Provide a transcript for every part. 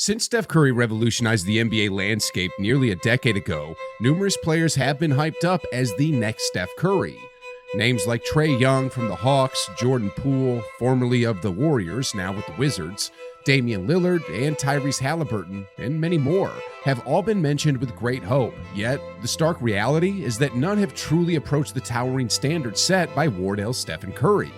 Since Steph Curry revolutionized the NBA landscape nearly a decade ago, numerous players have been hyped up as the next Steph Curry. Names like Trae Young from the Hawks, Jordan Poole, formerly of the Warriors, now with the Wizards, Damian Lillard, and Tyrese Halliburton, and many more, have all been mentioned with great hope. Yet, the stark reality is that none have truly approached the towering standards set by Wardell's Stephen Curry.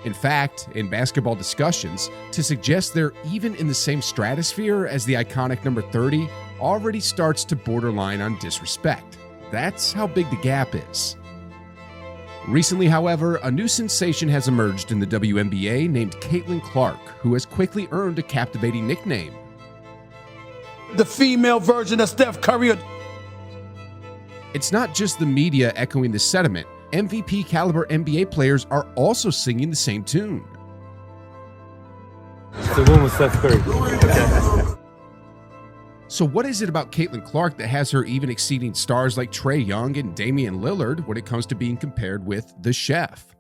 In fact, in basketball discussions, to suggest they're even in the same stratosphere as the iconic number 30 already starts to borderline on disrespect. That's how big the gap is. Recently, however, a new sensation has emerged in the WNBA named Caitlin Clark, who has quickly earned a captivating nickname. The female version of Steph Curry. It's not just the media echoing this sentiment. MVP caliber NBA players are also singing the same tune. It's the one with Steph Curry. So what is it about Caitlin Clark that has her even exceeding stars like Trae Young and Damian Lillard when it comes to being compared with the chef?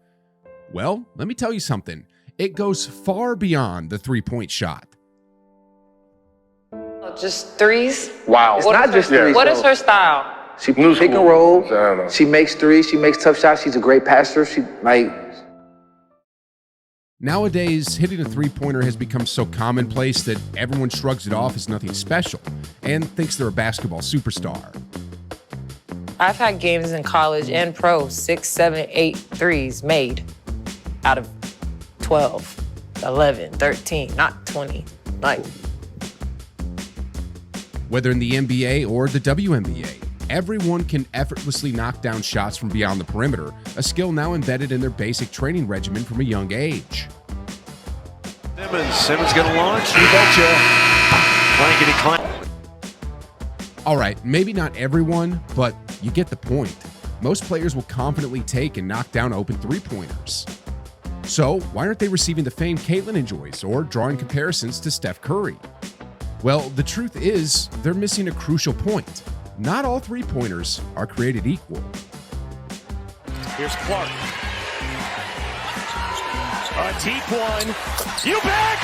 Well, let me tell you something. It goes far beyond the three-point shot. Just threes? Wow. It's not just threes. What is her style? She pick and roll. She makes threes. She makes tough shots. She's a great passer. Nowadays, hitting a three-pointer has become so commonplace that everyone shrugs it off as nothing special and thinks they're a basketball superstar. I've had games in college and pro, 6, 7, 8 threes made out of 12, 11, 13, not 20. Whether in the NBA or the WNBA, everyone can effortlessly knock down shots from beyond the perimeter, a skill now embedded in their basic training regimen from a young age. Simmons gonna launch, you betcha. Blankety clank. All right, maybe not everyone, but you get the point. Most players will confidently take and knock down open three-pointers. So why aren't they receiving the fame Caitlin enjoys or drawing comparisons to Steph Curry? Well, the truth is they're missing a crucial point. Not all three-pointers are created equal. Here's Clark. A deep one. You bet!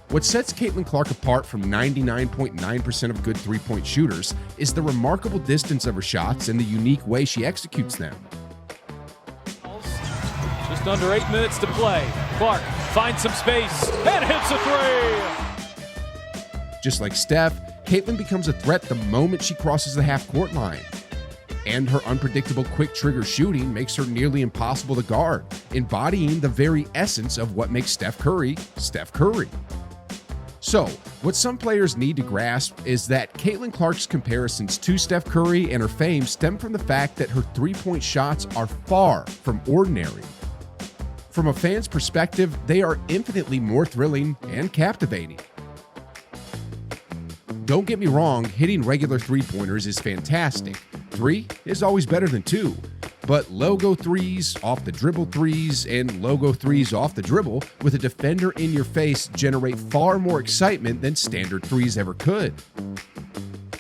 What sets Caitlin Clark apart from 99.9% of good three-point shooters is the remarkable distance of her shots and the unique way she executes them. Just under 8 minutes to play. Clark finds some space and hits a three. Just like Steph, Caitlin becomes a threat the moment she crosses the half-court line. And her unpredictable quick-trigger shooting makes her nearly impossible to guard, embodying the very essence of what makes Steph Curry, Steph Curry. So, what some players need to grasp is that Caitlin Clark's comparisons to Steph Curry and her fame stem from the fact that her three-point shots are far from ordinary. From a fan's perspective, they are infinitely more thrilling and captivating. Don't get me wrong, hitting regular three-pointers is fantastic. 3 is always better than 2. But logo threes, off the dribble threes, and logo threes off the dribble with a defender in your face generate far more excitement than standard threes ever could.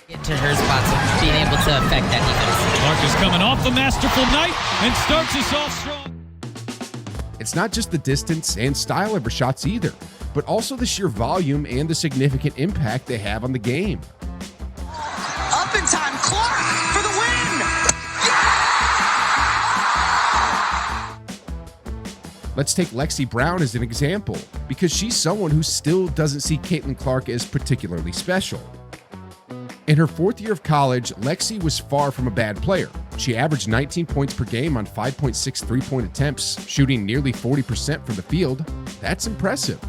Get to her spots of being able to affect that defense. Clark is coming off the masterful night and starts us off strong. It's not just the distance and style of her shots either, but also the sheer volume and the significant impact they have on the game. Up in time, Clark for the win! Let's take Lexi Brown as an example, because she's someone who still doesn't see Caitlin Clark as particularly special. In her 4th year of college, Lexi was far from a bad player. She averaged 19 points per game on 5.6 three-point attempts, shooting nearly 40% from the field. That's impressive.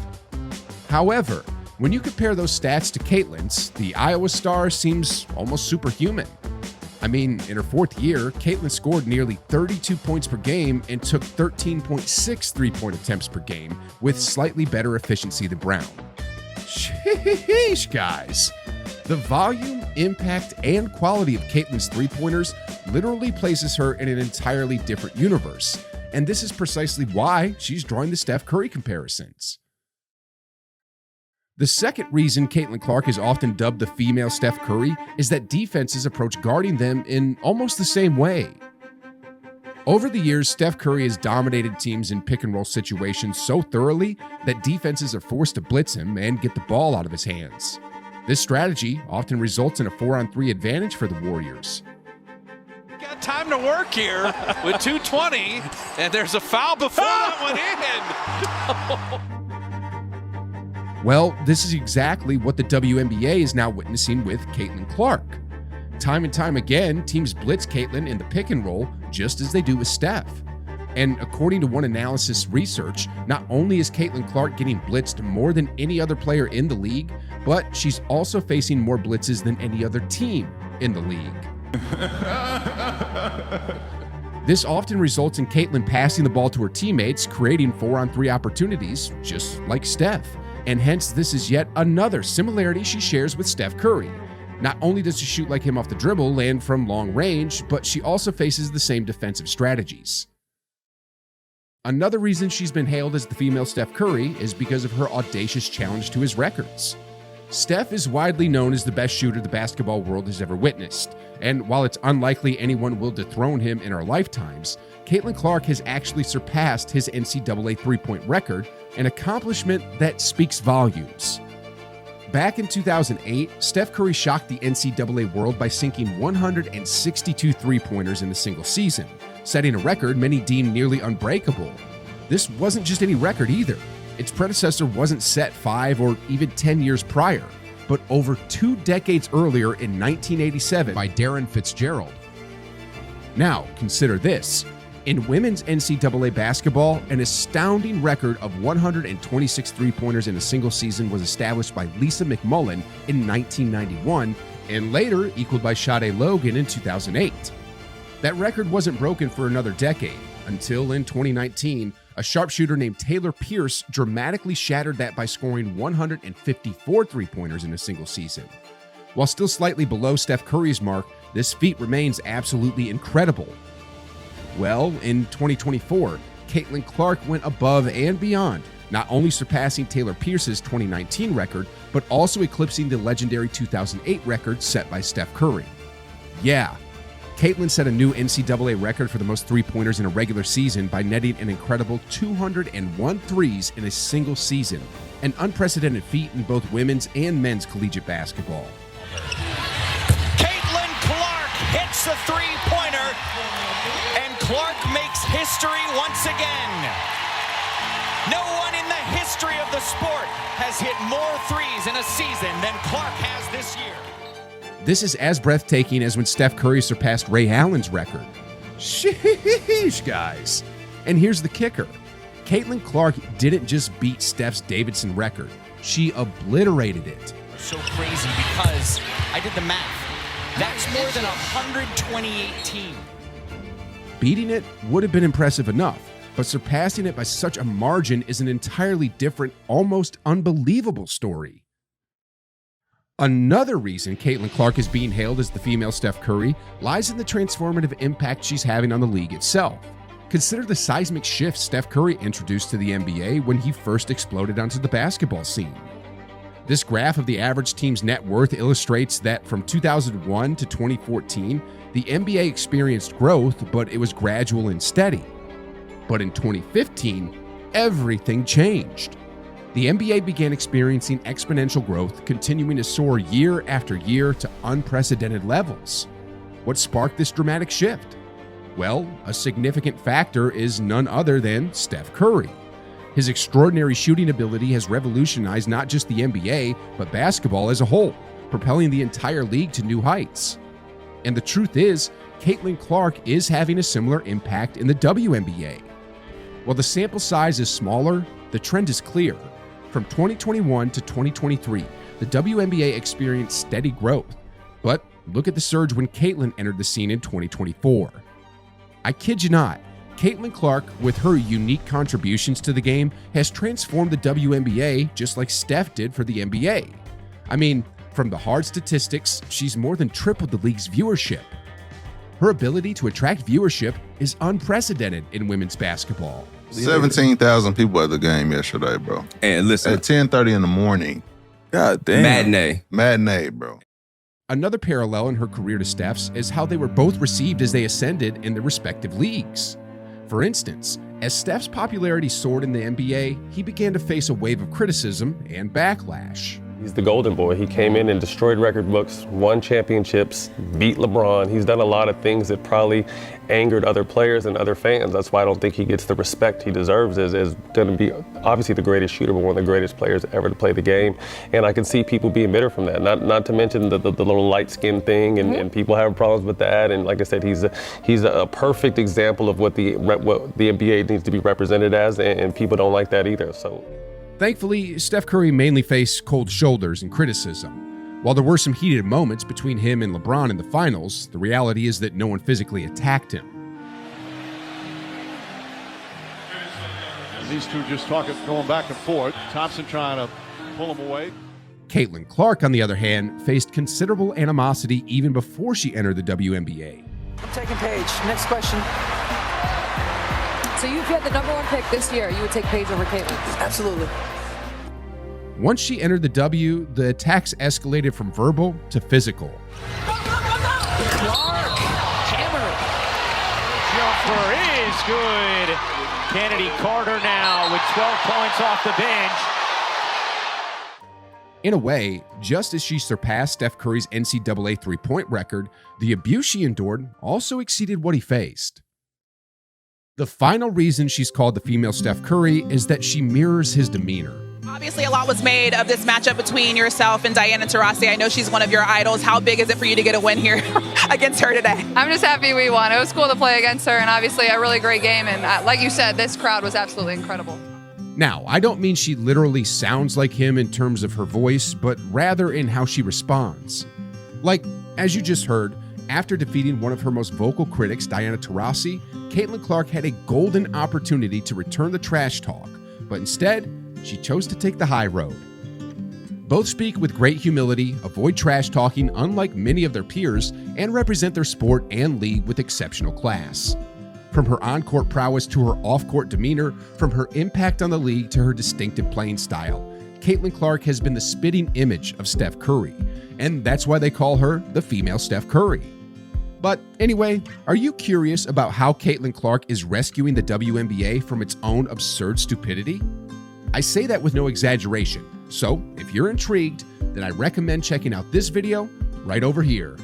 However, when you compare those stats to Caitlin's, the Iowa star seems almost superhuman. I mean, in her 4th year, Caitlin scored nearly 32 points per game and took 13.6 three-point attempts per game, with slightly better efficiency than Brown. Sheesh, guys. The volume, impact, and quality of Caitlin's three-pointers literally places her in an entirely different universe, and this is precisely why she's drawing the Steph Curry comparisons. The second reason Caitlin Clark is often dubbed the female Steph Curry is that defenses approach guarding them in almost the same way. Over the years, Steph Curry has dominated teams in pick-and-roll situations so thoroughly that defenses are forced to blitz him and get the ball out of his hands. This strategy often results in a 4-on-3 advantage for the Warriors. Got time to work here with 2:20, and there's a foul before that one in. Well, this is exactly what the WNBA is now witnessing with Caitlin Clark. Time and time again, teams blitz Caitlin in the pick and roll just as they do with Steph. And according to one analysis research, not only is Caitlin Clark getting blitzed more than any other player in the league, but she's also facing more blitzes than any other team in the league. This often results in Caitlin passing the ball to her teammates, creating 4-on-3 opportunities, just like Steph. And hence, this is yet another similarity she shares with Steph Curry. Not only does she shoot like him off the dribble and from long range, but she also faces the same defensive strategies. Another reason she's been hailed as the female Steph Curry is because of her audacious challenge to his records. Steph is widely known as the best shooter the basketball world has ever witnessed, and while it's unlikely anyone will dethrone him in our lifetimes, Caitlin Clark has actually surpassed his NCAA three-point record, an accomplishment that speaks volumes. Back in 2008, Steph Curry shocked the NCAA world by sinking 162 three-pointers in a single season, setting a record many deemed nearly unbreakable. This wasn't just any record either. Its predecessor wasn't set 5 or even 10 years prior, but over 2 decades earlier in 1987 by Darren Fitzgerald. Now, consider this. In women's NCAA basketball, an astounding record of 126 three-pointers in a single season was established by Lisa McMullen in 1991 and later equaled by Sade Logan in 2008. That record wasn't broken for another decade until in 2019, a sharpshooter named Taylor Pierce dramatically shattered that by scoring 154 three-pointers in a single season. While still slightly below Steph Curry's mark, this feat remains absolutely incredible. Well, in 2024, Caitlin Clark went above and beyond, not only surpassing Taylor Pierce's 2019 record, but also eclipsing the legendary 2008 record set by Steph Curry. Yeah, Caitlin set a new NCAA record for the most three-pointers in a regular season by netting an incredible 201 threes in a single season, an unprecedented feat in both women's and men's collegiate basketball. Caitlin Clark hits the three-pointer, and Clark makes history once again. No one in the history of the sport has hit more threes in a season than Clark has this year. This is as breathtaking as when Steph Curry surpassed Ray Allen's record. Sheesh, guys. And here's the kicker. Caitlin Clark didn't just beat Steph's Davidson record. She obliterated it. So crazy because I did the math. That's more than 128 teams. Beating it would have been impressive enough, but surpassing it by such a margin is an entirely different, almost unbelievable story. Another reason Caitlin Clark is being hailed as the female Steph Curry lies in the transformative impact she's having on the league itself. Consider the seismic shift Steph Curry introduced to the NBA when he first exploded onto the basketball scene. This graph of the average team's net worth illustrates that from 2001 to 2014, the NBA experienced growth, but it was gradual and steady. But in 2015, everything changed. The NBA began experiencing exponential growth, continuing to soar year after year to unprecedented levels. What sparked this dramatic shift? Well, a significant factor is none other than Steph Curry. His extraordinary shooting ability has revolutionized not just the NBA, but basketball as a whole, propelling the entire league to new heights. And the truth is, Caitlin Clark is having a similar impact in the WNBA. While the sample size is smaller, the trend is clear. From 2021 to 2023, the WNBA experienced steady growth. But look at the surge when Caitlin entered the scene in 2024. I kid you not, Caitlin Clark, with her unique contributions to the game, has transformed the WNBA just like Steph did for the NBA. I mean, from the hard statistics, she's more than tripled the league's viewership. Her ability to attract viewership is unprecedented in women's basketball. 17,000 people at the game yesterday, bro. And listen, at 10:30 in the morning. God damn. Matinee, bro. Another parallel in her career to Steph's is how they were both received as they ascended in their respective leagues. For instance, as Steph's popularity soared in the NBA, he began to face a wave of criticism and backlash. He's the golden boy. He came in and destroyed record books, won championships, beat LeBron. He's done a lot of things that probably angered other players and other fans. That's why I don't think he gets the respect he deserves as going to be obviously the greatest shooter, but one of the greatest players ever to play the game. And I can see people being bitter from that. Not to mention the little light skin thing, and people have problems with that. And like I said, he's a perfect example of what the NBA needs to be represented as, and people don't like that either. So. Thankfully, Steph Curry mainly faced cold shoulders and criticism. While there were some heated moments between him and LeBron in the finals, the reality is that no one physically attacked him. These two just going back and forth. Thompson trying to pull him away. Caitlin Clark, on the other hand, faced considerable animosity even before she entered the WNBA. I'm taking Paige. Next question. So if you had the #1 pick this year, you would take Paige over Caitlin? Absolutely. Once she entered the W, the attacks escalated from verbal to physical. Clark, hammer. Jumper is good. Kennedy Carter now with 12 points off the bench. In a way, just as she surpassed Steph Curry's NCAA three-point record, the abuse she endured also exceeded what he faced. The final reason she's called the female Steph Curry is that she mirrors his demeanor. Obviously, a lot was made of this matchup between yourself and Diana Taurasi. I know she's one of your idols. How big is it for you to get a win here against her today? I'm just happy we won. It was cool to play against her, and obviously a really great game. And like you said, this crowd was absolutely incredible. Now, I don't mean she literally sounds like him in terms of her voice, but rather in how she responds. Like, as you just heard, after defeating one of her most vocal critics, Diana Taurasi, Caitlin Clark had a golden opportunity to return the trash talk, but instead, she chose to take the high road. Both speak with great humility, avoid trash talking unlike many of their peers, and represent their sport and league with exceptional class. From her on-court prowess to her off-court demeanor, from her impact on the league to her distinctive playing style, Caitlin Clark has been the spitting image of Steph Curry, and that's why they call her the female Steph Curry. But anyway, are you curious about how Caitlin Clark is rescuing the WNBA from its own absurd stupidity? I say that with no exaggeration, so if you're intrigued, then I recommend checking out this video right over here.